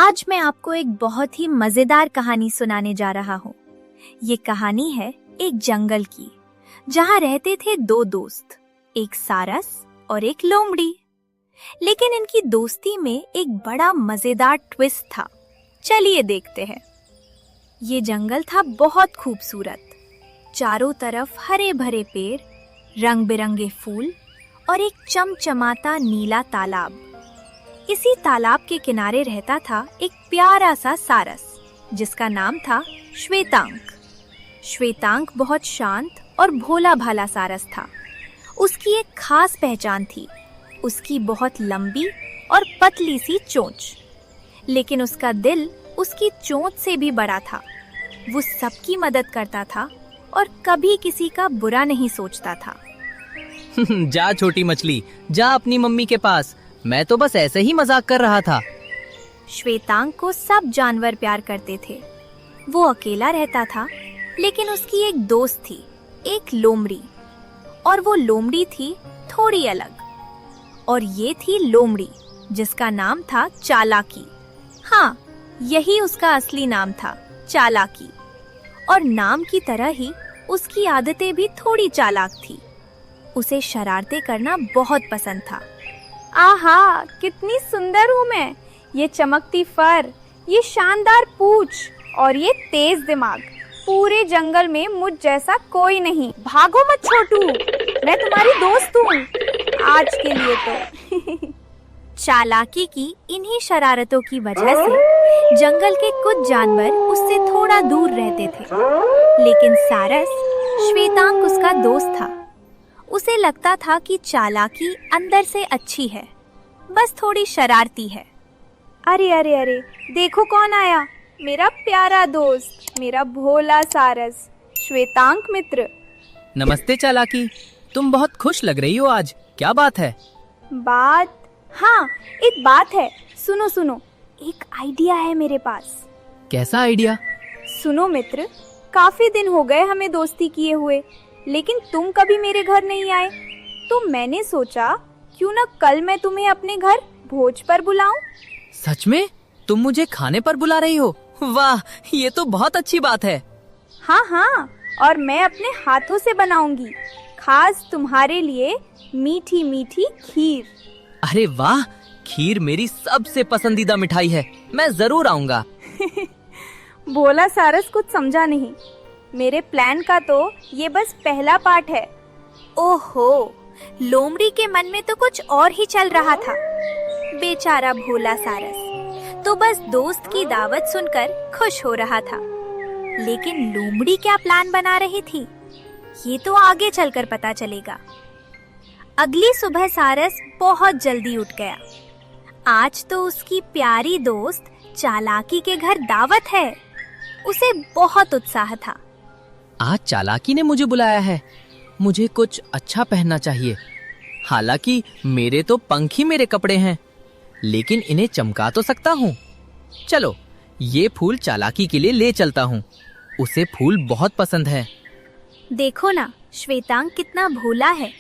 आज मैं आपको एक बहुत ही मजेदार कहानी सुनाने जा रहा हूँ। ये कहानी है एक जंगल की, जहाँ रहते थे दो दोस्त, एक सारस और एक लोमड़ी। लेकिन इनकी दोस्ती में एक बड़ा मजेदार ट्विस्ट था। चलिए देखते हैं। ये जंगल था बहुत खूबसूरत। चारों तरफ हरे भरे पेड़, रंग बिरंगे फूल और एक चमचमाता नीला तालाब। इसी तालाब के किनारे रहता था एक प्यारा सा सारस, जिसका नाम था श्वेतांक। श्वेतांक बहुत शांत और भोला भाला सारस था। उसकी एक खास पहचान थी, उसकी बहुत लंबी और पतली सी चोंच। लेकिन उसका दिल उसकी चोंच से भी बड़ा था। वो सबकी मदद करता था और कभी किसी का बुरा नहीं सोचता था। जा छोटी मछली, जा अपनी मम्मी के पास। मैं तो बस ऐसे ही मजाक कर रहा था। श्वेतांक को सब जानवर प्यार करते थे। वो अकेला रहता था, लेकिन उसकी एक दोस्त थी, एक लोमड़ी। और वो लोमड़ी थी थोड़ी अलग। और ये थी लोमड़ी, जिसका नाम था चालाकी। हाँ, यही उसका असली नाम था, चालाकी। और नाम की तरह ही उसकी आदतें भी थोड़ी चालाक थी। उसे शरारतें करना बहुत पसंद था। आहा, कितनी सुंदर हूँ मैं। ये चमकती फर, ये शानदार पूंछ और ये तेज दिमाग। पूरे जंगल में मुझ जैसा कोई नहीं। भागो मत छोटू, मैं तुम्हारी दोस्त हूँ आज के लिए तो। चालाकी की इन्हीं शरारतों की वजह से जंगल के कुछ जानवर उससे थोड़ा दूर रहते थे। लेकिन सारस, श्वेतांक उसका दोस्त था। उसे लगता था कि चालाकी अंदर से अच्छी है, बस थोड़ी शरारती है। अरे अरे अरे, देखो कौन आया, मेरा प्यारा दोस्त, मेरा भोला सारस, श्वेतांक मित्र। नमस्ते चालाकी, तुम बहुत खुश लग रही हो आज। क्या बात है? बात? हाँ, एक बात है। सुनो सुनो, एक आइडिया है मेरे पास। कैसा आइडिया? सुनो मित्र, काफी दिन हो गए हमें दोस्ती किए हुए, लेकिन तुम कभी मेरे घर नहीं आए। तो मैंने सोचा क्यों ना कल मैं तुम्हें अपने घर भोज पर बुलाऊं। सच में? तुम मुझे खाने पर बुला रही हो? वाह, ये तो बहुत अच्छी बात है। हाँ हाँ, और मैं अपने हाथों से बनाऊंगी, खास तुम्हारे लिए मीठी मीठी खीर। अरे वाह, खीर मेरी सबसे पसंदीदा मिठाई है। मैं जरूर आऊंगा। भोला सारस कुछ समझा नहीं। मेरे प्लान का तो ये बस पहला पार्ट है। ओहो, लोमड़ी के मन में तो कुछ और ही चल रहा था। बेचारा भोला सारस तो बस दोस्त की दावत सुनकर खुश हो रहा था। लेकिन लोमड़ी क्या प्लान बना रही थी, ये तो आगे चलकर पता चलेगा। अगली सुबह सारस बहुत जल्दी उठ गया। आज तो उसकी प्यारी दोस्त चालाकी के घर दावत है। उसे बहुत उत्साह था। आज चालाकी ने मुझे बुलाया है, मुझे कुछ अच्छा पहनना चाहिए। हालांकि मेरे तो पंख ही मेरे कपड़े हैं, लेकिन इन्हें चमका तो सकता हूँ। चलो, ये फूल चालाकी के लिए ले चलता हूँ। उसे फूल बहुत पसंद है। देखो ना, श्वेतांक कितना भोला है।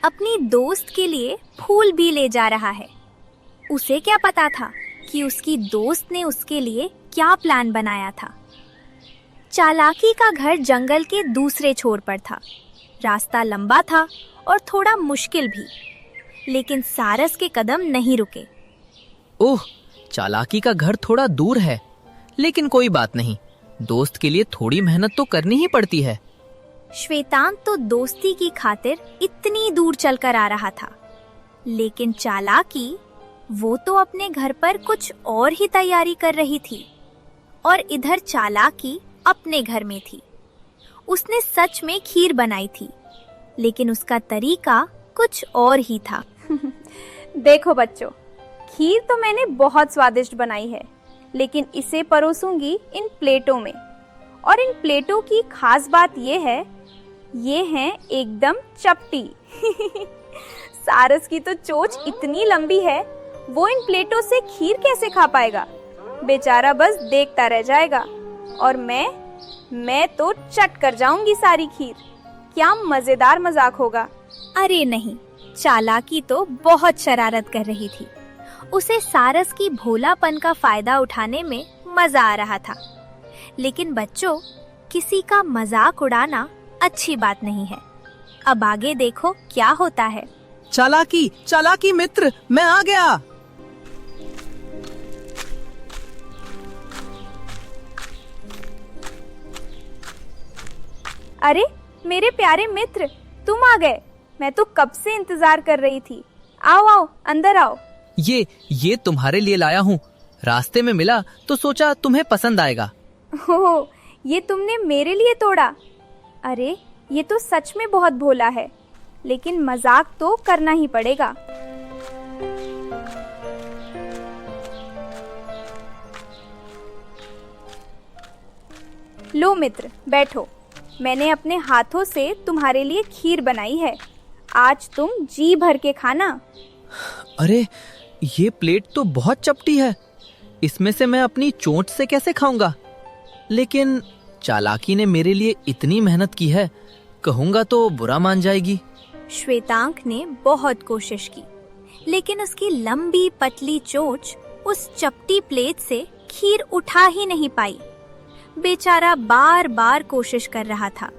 अपनी दोस्त के लिए फूल भी ले जा रहा है। उसे क्या पता था कि उसकी दोस्त ने उसके लिए क्या प्लान बनाया था। चालाकी का घर जंगल के दूसरे छोर पर था। रास्ता लंबा था और थोड़ा मुश्किल भी, लेकिन सारस के कदम नहीं रुके। ओह, चालाकी का घर थोड़ा दूर है, लेकिन कोई बात नहीं, दोस्त के लिए थोड़ी मेहनत तो करनी ही पड़ती है। श्वेतांक तो दोस्ती की खातिर इतनी दूर चलकर आ रहा था, लेकिन चालाकी, वो तो अपने घर पर कुछ और ही तैयारी कर रही थी। और इधर चालाकी अपने घर में थी। उसने सच में खीर बनाई थी, लेकिन उसका तरीका कुछ और ही था। देखो बच्चों, खीर तो मैंने बहुत स्वादिष्ट बनाई है, लेकिन इसे परोसूंगी इन प्लेटों में। और इन प्लेटों की खास बात ये है, ये हैं एकदम चपटी। सारस की तो चोंच इतनी लंबी है, वो इन प्लेटों से खीर कैसे खा पाएगा? बेचारा बस देखता रह जाएगा। और मैं तो चट कर जाऊंगी सारी खीर। क्या मजेदार मजाक होगा। अरे नहीं, चालाकी तो बहुत शरारत कर रही थी उसे सारस की भोलापन का फायदा उठाने में मजा आ रहा था। लेकिन बच्चों, किसी का मजाक उड़ाना अच्छी बात नहीं है। अब आगे देखो क्या होता है। चालाकी चालाकी मित्र, मैं आ गया। अरे मेरे प्यारे मित्र, तुम आ गए। मैं तो कब से इंतजार कर रही थी। आओ आओ, अंदर आओ। ये तुम्हारे लिए लाया हूँ। रास्ते में मिला तो सोचा तुम्हें पसंद आएगा। ओह, ये तुमने मेरे लिए तोड़ा। अरे ये तो सच में बहुत भोला है, लेकिन मजाक तो करना ही पड़ेगा। लो मित्र, बैठो। मैंने अपने हाथों से तुम्हारे लिए खीर बनाई है। आज तुम जी भर के खाना। अरे ये प्लेट तो बहुत चपटी है। इसमें से मैं अपनी चोंच से कैसे खाऊंगा? लेकिन चालाकी ने मेरे लिए इतनी मेहनत की है, कहूंगा तो बुरा मान जाएगी। श्वेतांक ने बहुत कोशिश की, लेकिन उसकी लंबी पतली चोंच उस चपटी प्लेट से खीर उठा ही नहीं पाई। बेचारा बार बार कोशिश कर रहा था,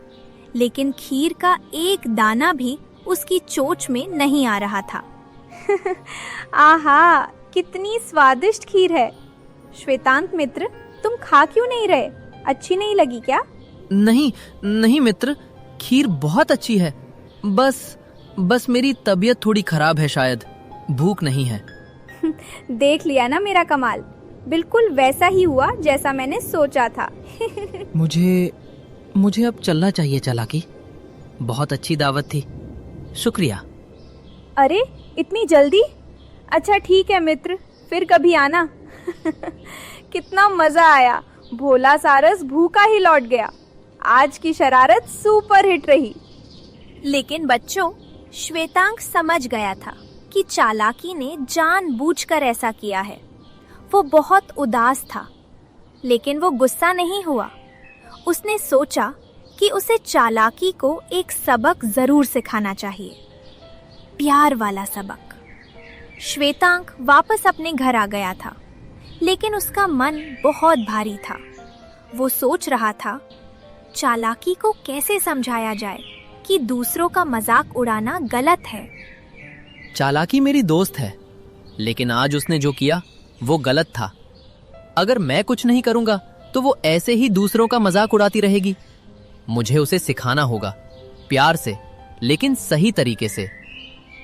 लेकिन खीर का एक दाना भी उसकी चोंच में नहीं आ रहा था। आहा, कितनी स्वादिष्ट खीर है। श्वेतांक मित्र, तुम खा क्यों नहीं रहे? अच्छी नहीं लगी क्या? नहीं नहीं मित्र, खीर बहुत अच्छी है। बस मेरी तबीयत थोड़ी खराब है, शायद भूख नहीं है। देख लिया ना मेरा कमाल, बिल्कुल वैसा ही हुआ जैसा मैंने सोचा था। मुझे अब चलना चाहिए चालाकी। बहुत अच्छी दावत थी, शुक्रिया। अरे इतनी जल्दी? अच्छा ठीक है मित्र, फिर कभी आना। कितना मजा आया। भोला सारस भूखा ही लौट गया। आज की शरारत सुपर हिट रही। लेकिन बच्चों, श्वेतांक समझ गया था कि चालाकी ने जानबूझकर ऐसा किया है। वो बहुत उदास था, लेकिन वो गुस्सा नहीं हुआ। उसने सोचा कि उसे चालाकी को एक सबक जरूर सिखाना चाहिए, प्यार वाला सबक। श्वेतांक वापस अपने घर आ गया था, लेकिन उसका मन बहुत भारी था। वो सोच रहा था चालाकी को कैसे समझाया जाए कि दूसरों का मजाक उड़ाना गलत है। चालाकी मेरी दोस्त है, लेकिन आज उसने जो किया वो गलत था। अगर मैं कुछ नहीं करूंगा तो वो ऐसे ही दूसरों का मजाक उड़ाती रहेगी। मुझे उसे सिखाना होगा, प्यार से, लेकिन सही तरीके से।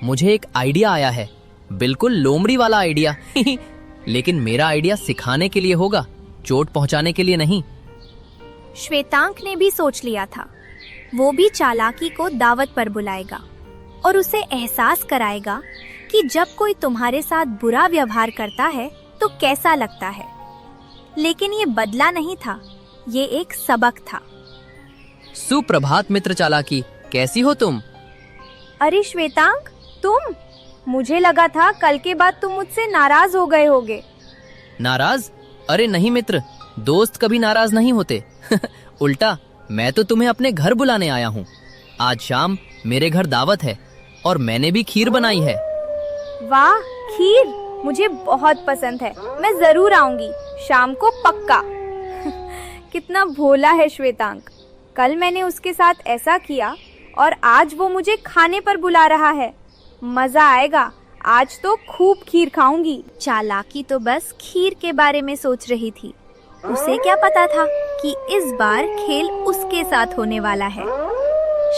मुझे एक आइडिया आया है, बिल्कुल लोमड़ी वाला आइडिया। लेकिन मेरा आइडिया सिखाने के लिए होगा, चोट पहुंचाने के लिए नहीं। श्वेतांक ने भी सोच लिया था। वो भी चालाकी को दावत पर बुलाएगा और उसे एहसास कराएगा कि जब कोई तुम्हारे साथ बुरा व्यवहार करता है तो कैसा लगता है। लेकिन ये बदला नहीं था, ये एक सबक था। सुप्रभात मित्र चालाकी, कैसी हो तुम? अरे श्वेतांक, तुम? मुझे लगा था कल के बाद तुम मुझसे नाराज हो गए होगे। नाराज? अरे नहीं मित्र, दोस्त कभी नाराज नहीं होते। उल्टा, मैं तो तुम्हें अपने घर बुलाने आया हूँ। आज शाम मेरे घर दावत है और मैंने भी खीर बनाई है। वाह, खीर मुझे बहुत पसंद है। मैं जरूर आऊंगी, शाम को पक्का। कितना भोला है श्वेतांक। कल मैंने उसके साथ ऐसा किया और आज वो मुझे खाने पर बुला रहा है। मजा आएगा, आज तो खूब खीर खाऊंगी। चालाकी तो बस खीर के बारे में सोच रही थी। उसे क्या पता था कि इस बार खेल उसके साथ होने वाला है।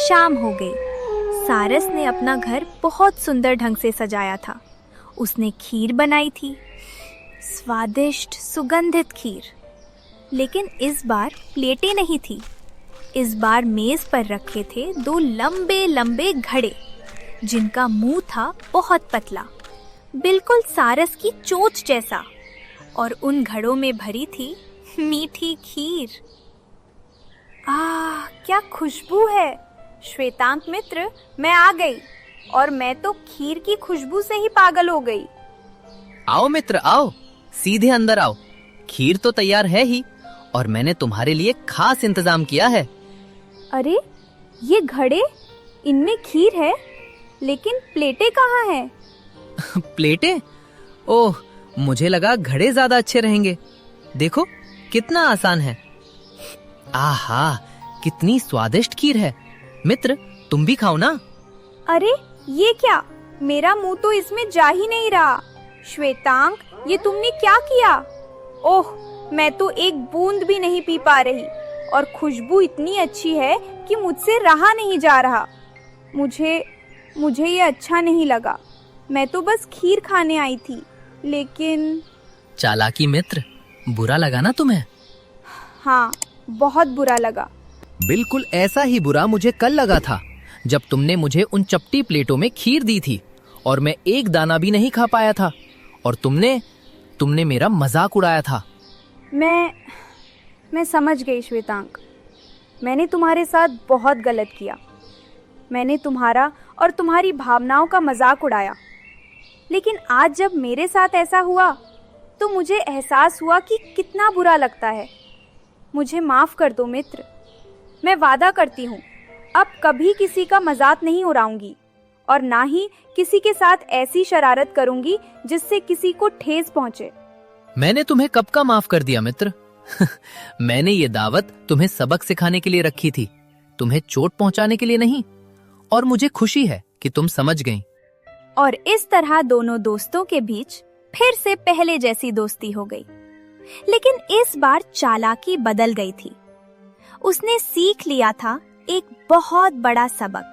शाम हो गई। सारस ने अपना घर बहुत सुंदर ढंग से सजाया था। उसने खीर बनाई थी, स्वादिष्ट सुगंधित खीर। लेकिन इस बार प्लेटें नहीं थी। इस बार मेज पर रखे थे 2 लंबे लंबे घड़े, जिनका मुंह था बहुत पतला, बिल्कुल सारस की चोंच जैसा। और उन घड़ों में भरी थी मीठी खीर। क्या खुशबू है। श्वेतांक मित्र, मैं आ गई और मैं तो खीर की खुशबू से ही पागल हो गई। आओ मित्र आओ, सीधे अंदर आओ। खीर तो तैयार है ही और मैंने तुम्हारे लिए खास इंतजाम किया है। अरे ये घड़े, इनमें खीर है, लेकिन प्लेटें कहाँ हैं? प्लेटें? ओह, मुझे लगा घड़े ज्यादा अच्छे रहेंगे। देखो कितना आसान है। आहा, कितनी स्वादिष्ट खीर है। मित्र, तुम भी खाओ ना। अरे ये क्या, मेरा मुंह तो इसमें जा ही नहीं रहा। श्वेतांक, ये तुमने क्या किया? ओह, मैं तो एक बूंद भी नहीं पी पा रही और खुशबू इतनी अच्छी है कि मुझसे रहा नहीं जा रहा। मुझे ये अच्छा नहीं लगा। मैं तो बस खीर खाने आई थी, लेकिन चालाकी मित्र, बुरा लगा ना तुम्हें? हाँ, बहुत बुरा लगा। बिल्कुल ऐसा ही बुरा मुझे कल लगा था, जब तुमने मुझे उन चपटी प्लेटों में खीर दी थी और मैं एक दाना भी नहीं खा पाया था और तुमने मेरा मजाक उड़ाया था। मैं समझ गई श्वेतांक। मैंने तुम्हारे साथ बहुत गलत किया। मैंने तुम्हारा और तुम्हारी भावनाओं का मजाक उड़ाया। लेकिन आज जब मेरे साथ ऐसा हुआ तो मुझे एहसास हुआ कि कितना बुरा लगता है। मुझे माफ कर दो मित्र। मैं वादा करती हूँ अब कभी किसी का मजाक नहीं उड़ाऊंगी और ना ही किसी के साथ ऐसी शरारत करूंगी जिससे किसी को ठेस पहुंचे। मैंने तुम्हें कब का माफ कर दिया मित्र? मैंने ये दावत तुम्हें सबक सिखाने के लिए रखी थी, तुम्हें चोट पहुंचाने के लिए नहीं। और मुझे खुशी है कि तुम समझ गईं। और इस तरह दोनों दोस्तों के बीच फिर से पहले जैसी दोस्ती हो गई। लेकिन इस बार चालाकी बदल गई थी। उसने सीख लिया था एक बहुत बड़ा सबक